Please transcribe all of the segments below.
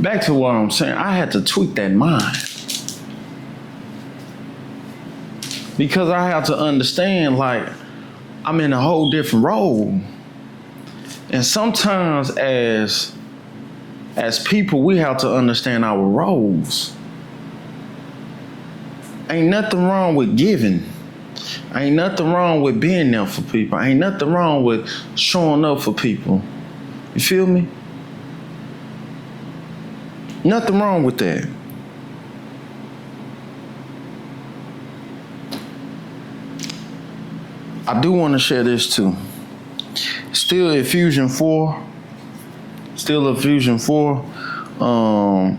back to what I'm saying, I had to tweak that mind. Because I have to understand, like, I'm in a whole different role. And sometimes as people, we have to understand our roles. Ain't nothing wrong with giving. Ain't nothing wrong with being there for people. Ain't nothing wrong with showing up for people. You feel me? Nothing wrong with that. I do want to share this too. Still Ephesians 4,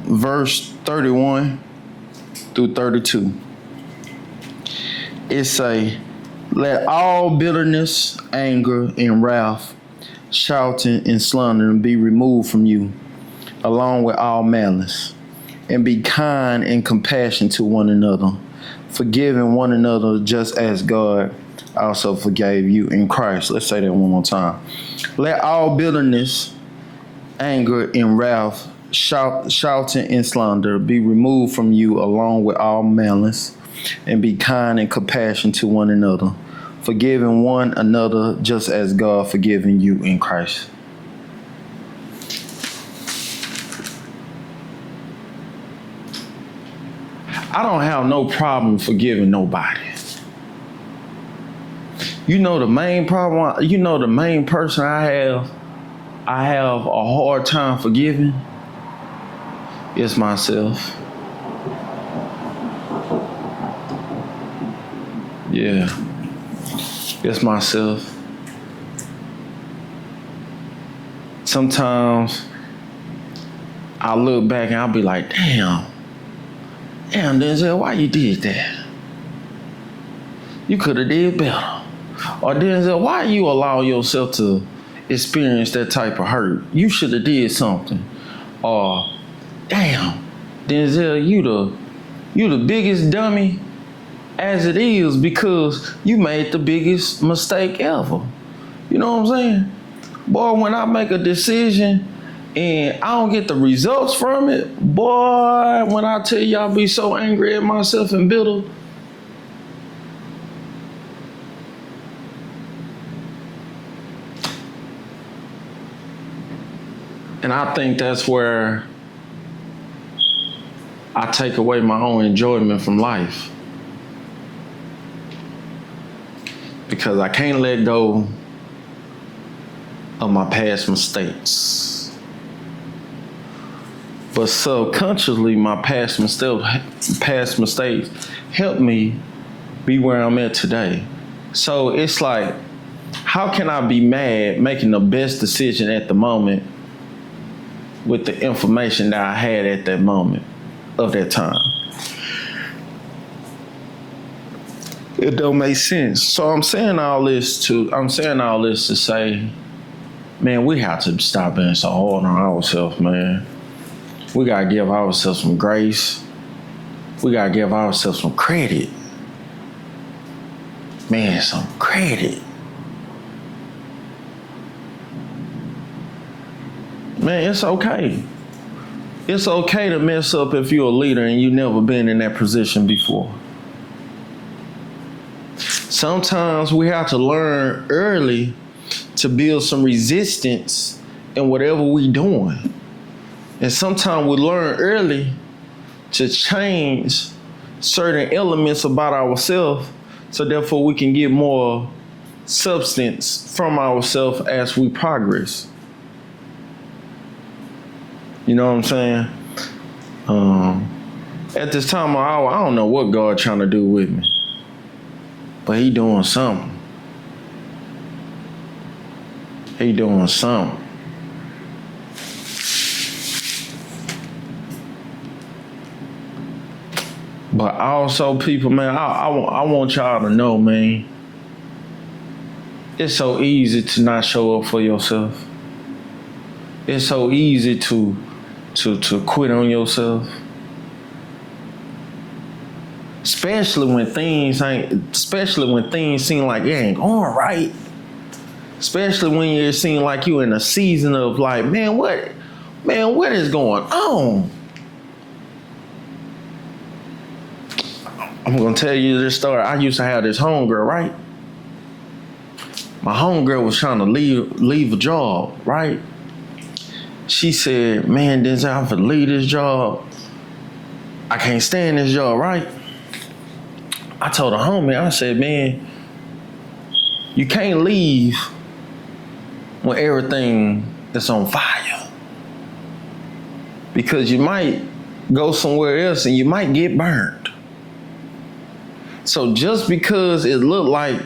verse 31 through 32. It say, let all bitterness, anger, and wrath, shouting, and slandering be removed from you, along with all malice, and be kind and compassionate to one another, forgiving one another just as God also forgave you in Christ. Let's say that one more time. Let all bitterness, anger, and wrath, shouting, and slander be removed from you, along with all malice, and be kind and compassionate to one another, forgiving one another just as God forgiven you in Christ. I don't have no problem forgiving nobody. You know the main problem, the main person I have a hard time forgiving is myself. Yeah, it's myself. Sometimes I look back and I'll be like, damn, Denzel, why you did that? You could have did better. Or Denzel, why you allow yourself to experience that type of hurt? You should have did something. Or, damn, Denzel, you the biggest dummy as it is because you made the biggest mistake ever. You know what I'm saying? Boy, when I make a decision and I don't get the results from it, boy, when I tell you I be so angry at myself and bitter. And I think that's where I take away my own enjoyment from life. Because I can't let go of my past mistakes. But subconsciously, my past mistakes help me be where I'm at today. So it's like, how can I be mad making the best decision at the moment with the information that I had at that moment of that time? It don't make sense. So I'm saying all this to say, man, we have to stop being so hard on ourselves, man. We gotta give ourselves some grace. We gotta give ourselves some credit. Man, some credit. Man, it's okay. It's okay to mess up if you're a leader and you've never been in that position before. Sometimes we have to learn early to build some resistance in whatever we're doing. And sometimes we learn early to change certain elements about ourselves so therefore we can get more substance from ourselves as we progress. You know what I'm saying? At this time of hour, I don't know what God trying to do with me. But he doing something. He doing something. But also, people, man, I want y'all to know, man, it's so easy to not show up for yourself. It's so easy to quit on yourself. Especially when things seem like it ain't going right. Especially when it seems like you in a season of like, man, what Man, what is going on? I'm gonna tell you this story. I used to have this homegirl, right? My homegirl was trying to leave a job, right? She said, man, Denzel, I'm gonna leave this job. I can't stand this job, right? I told her homie, I said, man, you can't leave when everything is on fire. Because you might go somewhere else and you might get burned. So just because it looked like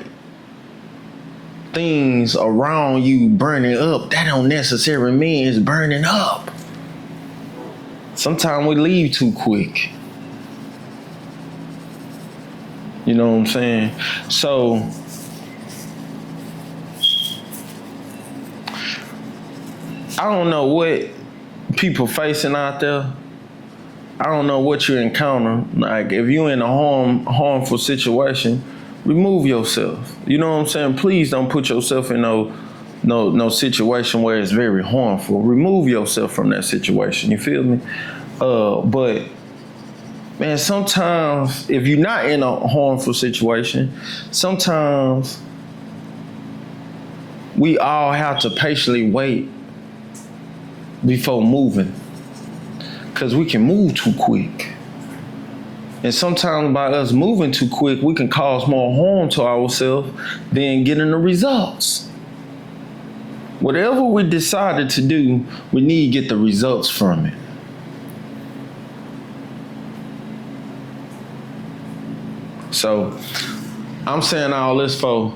things around you burning up, that don't necessarily mean it's burning up. Sometimes we leave too quick. You know what I'm saying? So I don't know what people facing out there. I don't know what you encounter. Like if you're in a harmful situation, remove yourself. You know what I'm saying? Please don't put yourself in no situation where it's very harmful. Remove yourself from that situation. You feel me? But man, sometimes if you're not in a harmful situation, sometimes we all have to patiently wait before moving. Because we can move too quick. And sometimes by us moving too quick, we can cause more harm to ourselves than getting the results. Whatever we decided to do, we need to get the results from it. So I'm saying all this for,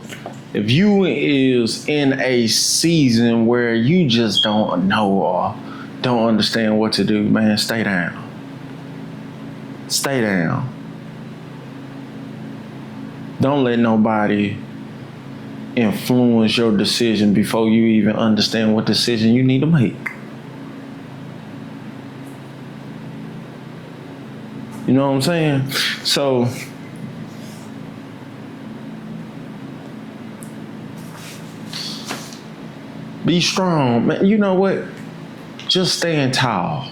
if you is in a season where you just don't know or don't understand what to do, man, stay down. Stay down. Don't let nobody influence your decision before you even understand what decision you need to make. You know what I'm saying? So be strong, man. You know what? Just stand tall.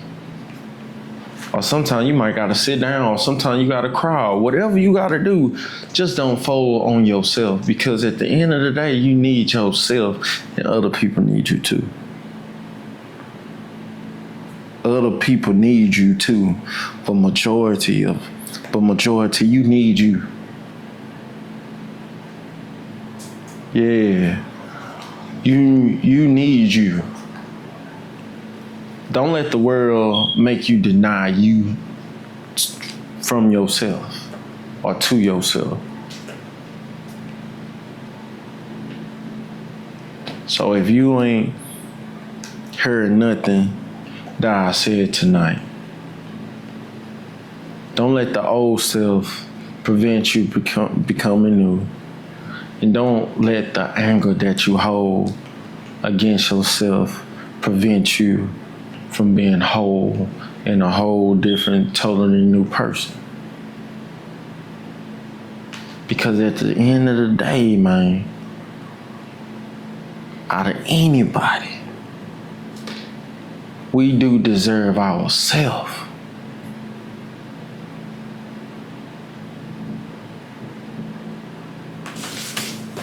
Or sometimes you might gotta sit down, or sometimes you gotta crawl. Whatever you gotta do, just don't fold on yourself, because at the end of the day, you need yourself and other people need you too. Other people need you too. But majority, you need you. Yeah. You need you. Don't let the world make you deny you from yourself or to yourself. So if you ain't heard nothing that I said tonight, don't let the old self prevent you becoming new. And don't let the anger that you hold against yourself prevent you from being whole and a whole different, totally new person. Because at the end of the day, man, out of anybody, we do deserve ourselves.